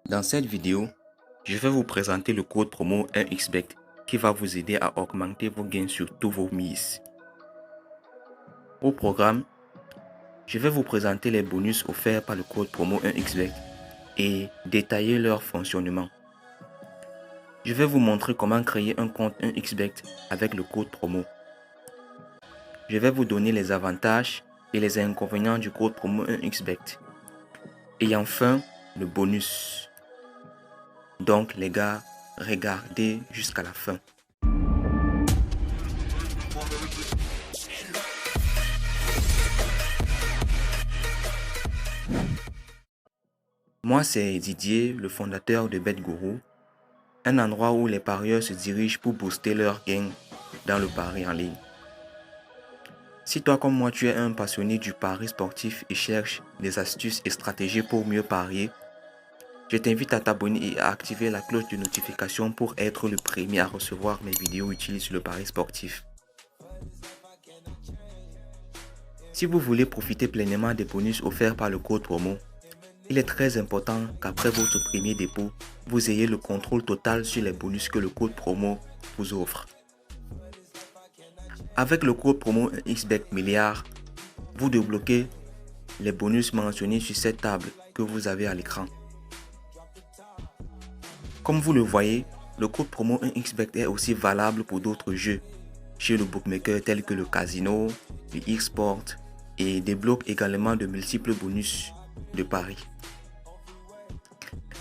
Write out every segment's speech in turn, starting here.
Dans cette vidéo, je vais vous présenter le code promo 1xBet qui va vous aider à augmenter vos gains sur tous vos mises. Au programme, je vais vous présenter les bonus offerts par le code promo 1xBet et détailler leur fonctionnement. Je vais vous montrer comment créer un compte 1xBet avec le code promo. Je vais vous donner les avantages et les inconvénients du code promo 1xBet. Et enfin, le bonus. Donc les gars, regardez jusqu'à la fin. Moi, c'est Didier, le fondateur de BetGuru, un endroit où les parieurs se dirigent pour booster leurs gains dans le pari en ligne. Si toi comme moi, tu es un passionné du pari sportif et cherches des astuces et stratégies pour mieux parier, je t'invite à t'abonner et à activer la cloche de notification pour être le premier à recevoir mes vidéos utiles sur le pari sportif. Si vous voulez profiter pleinement des bonus offerts par le code promo, il est très important qu'après votre premier dépôt, vous ayez le contrôle total sur les bonus que le code promo vous offre. Avec le code promo 1xBet milliard, vous débloquez les bonus mentionnés sur cette table que vous avez à l'écran. Comme vous le voyez, le code promo 1xBet est aussi valable pour d'autres jeux chez le bookmaker tels que le casino, le e-sport et débloque également de multiples bonus de paris.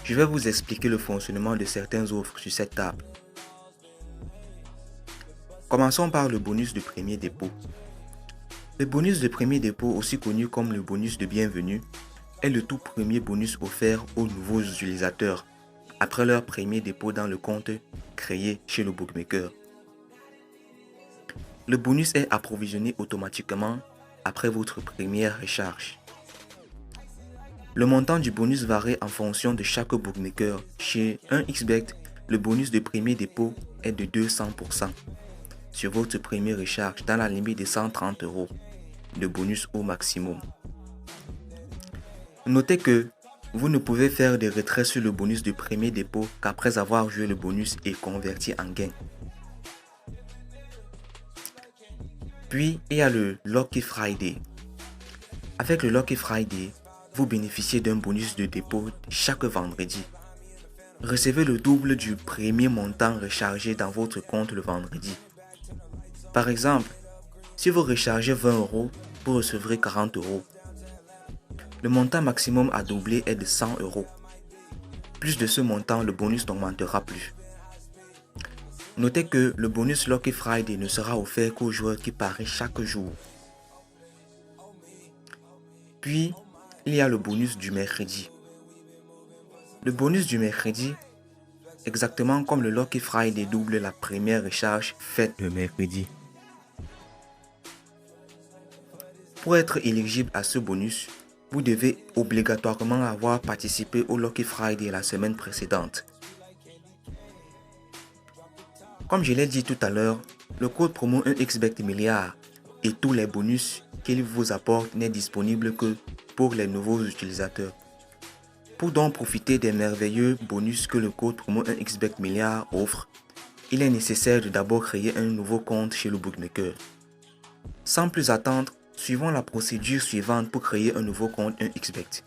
Je vais vous expliquer le fonctionnement de certaines offres sur cette table. Commençons par le bonus de premier dépôt. Le bonus de premier dépôt, aussi connu comme le bonus de bienvenue, est le tout premier bonus offert aux nouveaux utilisateurs après leur premier dépôt dans le compte créé chez le bookmaker. Le bonus est approvisionné automatiquement après votre première recharge. Le montant du bonus varie en fonction de chaque bookmaker. Chez 1xBet, le bonus de premier dépôt est de 200% sur votre première recharge dans la limite de 130 € de bonus au maximum. Notez que vous ne pouvez faire des retraits sur le bonus de premier dépôt qu'après avoir joué le bonus et converti en gain. Puis, il y a le Lucky Friday. Avec le Lucky Friday, vous bénéficiez d'un bonus de dépôt chaque vendredi. Recevez le double du premier montant rechargé dans votre compte le vendredi. Par exemple, si vous rechargez 20 €, vous recevrez 40 €. Le montant maximum à doubler est de 100 €. Plus de ce montant, le bonus n'augmentera plus. Notez que le bonus Lucky Friday ne sera offert qu'aux joueurs qui parient chaque jour. Puis, il y a le bonus du mercredi. Le bonus du mercredi, exactement comme le Lucky Friday, double la première recharge faite le mercredi. Pour être éligible à ce bonus, vous devez obligatoirement avoir participé au Lucky Friday la semaine précédente. Comme je l'ai dit tout à l'heure, le code promo 1xBet milliard et tous les bonus qu'il vous apporte n'est disponible que pour les nouveaux utilisateurs. Pour donc profiter des merveilleux bonus que le code promo 1xBet milliard offre, il est nécessaire de d'abord créer un nouveau compte chez le bookmaker. Sans plus attendre, suivons la procédure suivante pour créer un nouveau compte 1xBet.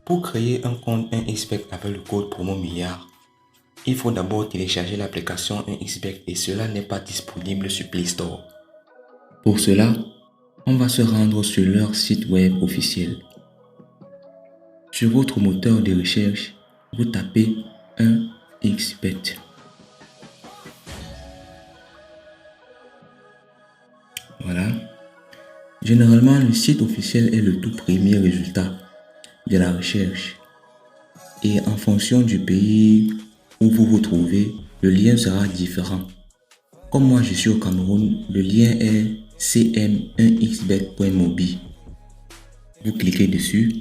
Pour créer un compte 1xBet avec le code promo milliard, il faut d'abord télécharger l'application 1xBet et cela n'est pas disponible sur Play Store. Pour cela, on va se rendre sur leur site web officiel. Sur votre moteur de recherche, vous tapez 1xBet. Voilà. Généralement, le site officiel est le tout premier résultat de la recherche. Et en fonction du pays où vous vous trouvez, le lien sera différent. Comme moi je suis au Cameroun, le lien est cm1xbet.mobi. Vous cliquez dessus.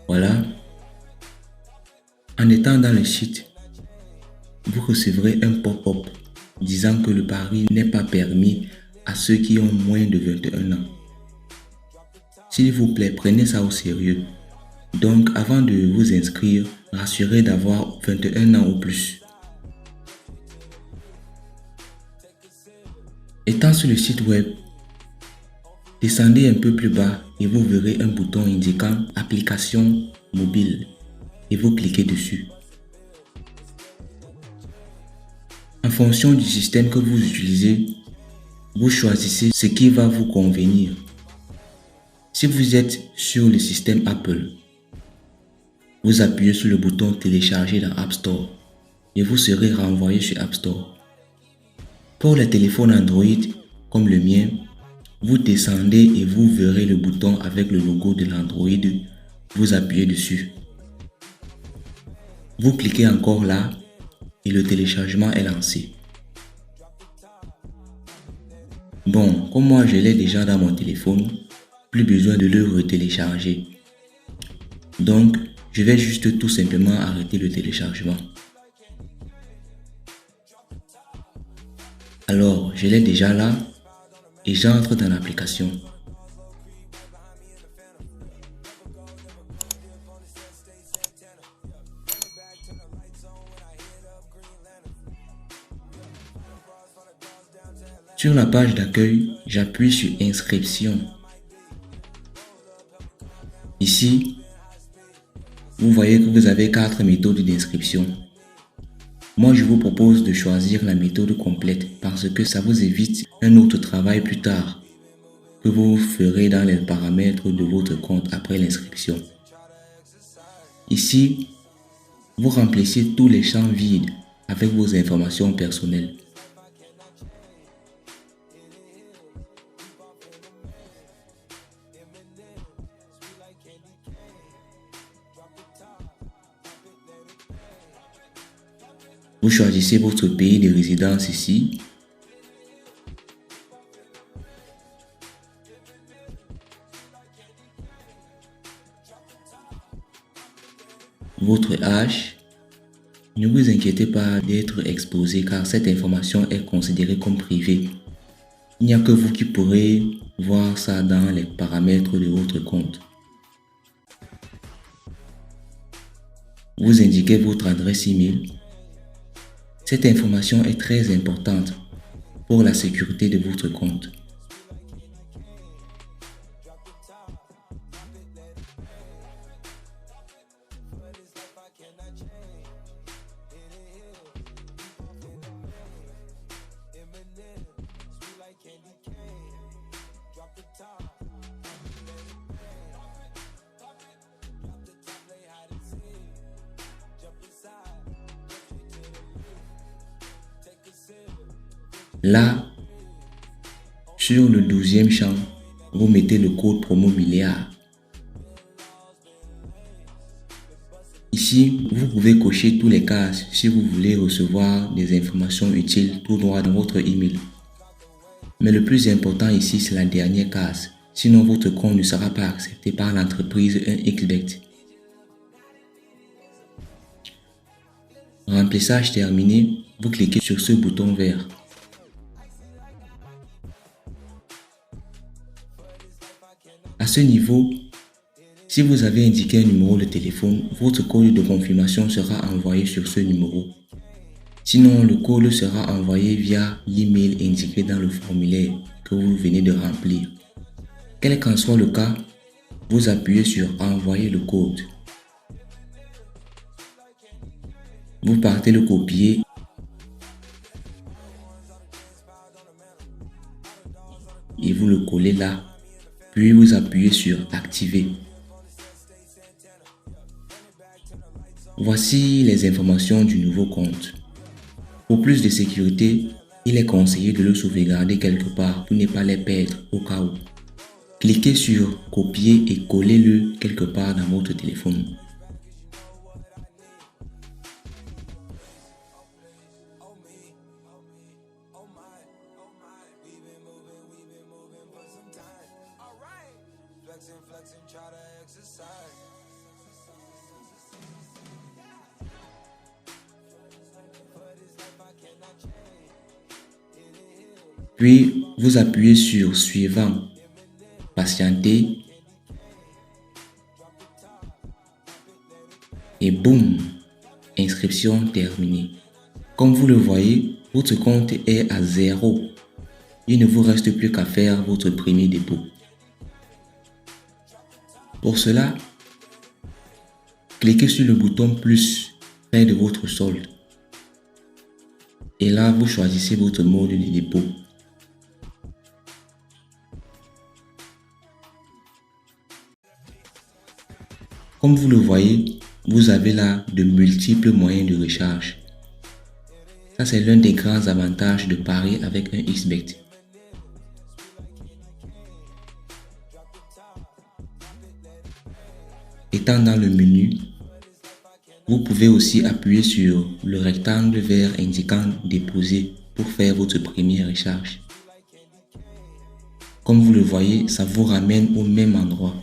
Voilà. En étant dans le site, vous recevrez un pop-up disant que le pari n'est pas permis à ceux qui ont moins de 21 ans. S'il vous plaît, prenez ça au sérieux. Donc, avant de vous inscrire, rassurez d'avoir 21 ans ou plus. Étant sur le site web, descendez un peu plus bas et vous verrez un bouton indiquant Application mobile et vous cliquez dessus. En fonction du système que vous utilisez, vous choisissez ce qui va vous convenir. Si vous êtes sur le système Apple, vous appuyez sur le bouton Télécharger dans App Store et vous serez renvoyé sur App Store. Pour les téléphones Android, comme le mien, vous descendez et vous verrez le bouton avec le logo de l'Android, vous appuyez dessus. Vous cliquez encore là et le téléchargement est lancé. Bon, comme moi je l'ai déjà dans mon téléphone, plus besoin de le retélécharger. Donc, je vais juste tout simplement arrêter le téléchargement. Alors, je l'ai déjà là et j'entre dans l'application. Sur la page d'accueil, j'appuie sur Inscription. Ici, vous voyez que vous avez 4 méthodes d'inscription. Moi, je vous propose de choisir la méthode complète parce que ça vous évite un autre travail plus tard que vous ferez dans les paramètres de votre compte après l'inscription. Ici, vous remplissez tous les champs vides avec vos informations personnelles. Vous choisissez votre pays de résidence ici. Votre âge. Ne vous inquiétez pas d'être exposé car cette information est considérée comme privée. Il n'y a que vous qui pourrez voir ça dans les paramètres de votre compte. Vous indiquez votre adresse email. Cette information est très importante pour la sécurité de votre compte. Là, sur le 12e champ, vous mettez le code promo milliard. Ici, vous pouvez cocher tous les cases si vous voulez recevoir des informations utiles tout droit dans votre email. Mais le plus important ici, c'est la dernière case. Sinon, votre compte ne sera pas accepté par l'entreprise 1xBet. Remplissage terminé, vous cliquez sur ce bouton vert. À ce niveau, si vous avez indiqué un numéro de téléphone, votre code de confirmation sera envoyé sur ce numéro. Sinon, le code sera envoyé via l'email indiqué dans le formulaire que vous venez de remplir. Quel qu'en soit le cas, vous appuyez sur Envoyer le code. Vous partez le copier et vous le collez là. Puis vous appuyez sur Activer. Voici les informations du nouveau compte. Pour plus de sécurité, il est conseillé de le sauvegarder quelque part pour ne pas les perdre au cas où. Cliquez sur Copier et collez-le quelque part dans votre téléphone. Puis, vous appuyez sur Suivant, Patienter Et boum, inscription terminée. Comme vous le voyez, votre compte est à 0. Il ne vous reste plus qu'à faire votre premier dépôt. Pour cela, cliquez sur le bouton plus près de votre solde. Et là, vous choisissez votre mode de dépôt. Comme vous le voyez, vous avez là de multiples moyens de recharge. Ça, c'est l'un des grands avantages de parier avec un XBet. Étant dans le menu, vous pouvez aussi appuyer sur le rectangle vert indiquant déposer pour faire votre première recharge. Comme vous le voyez, ça vous ramène au même endroit.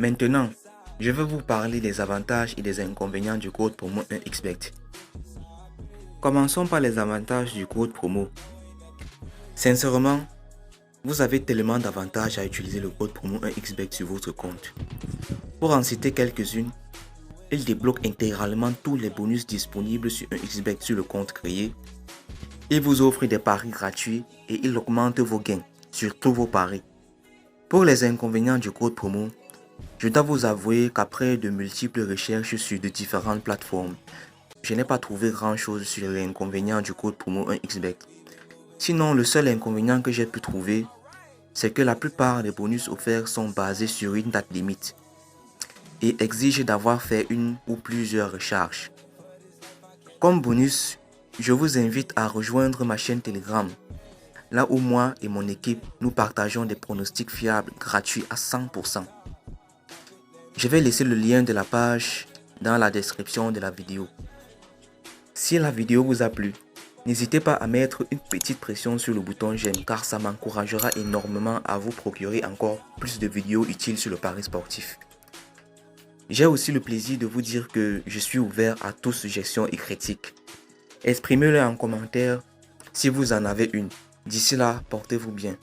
Maintenant, je vais vous parler des avantages et des inconvénients du code promo 1xBet. Commençons par les avantages du code promo. Sincèrement, vous avez tellement d'avantages à utiliser le code promo 1xBet sur votre compte. Pour en citer quelques-unes, il débloque intégralement tous les bonus disponibles sur 1xBet sur le compte créé. Il vous offre des paris gratuits et il augmente vos gains sur tous vos paris. Pour les inconvénients du code promo, je dois vous avouer qu'après de multiples recherches sur de différentes plateformes, je n'ai pas trouvé grand-chose sur les inconvénients du code promo 1xBet. Sinon, le seul inconvénient que j'ai pu trouver, c'est que la plupart des bonus offerts sont basés sur une date limite et exigent d'avoir fait une ou plusieurs recharges. Comme bonus, je vous invite à rejoindre ma chaîne Telegram, là où moi et mon équipe nous partageons des pronostics fiables gratuits à 100%. Je vais laisser le lien de la page dans la description de la vidéo. Si la vidéo vous a plu, n'hésitez pas à mettre une petite pression sur le bouton j'aime car ça m'encouragera énormément à vous procurer encore plus de vidéos utiles sur le pari sportif. J'ai aussi le plaisir de vous dire que je suis ouvert à toute suggestion et critique. Exprimez-le en commentaire si vous en avez une. D'ici là, portez-vous bien.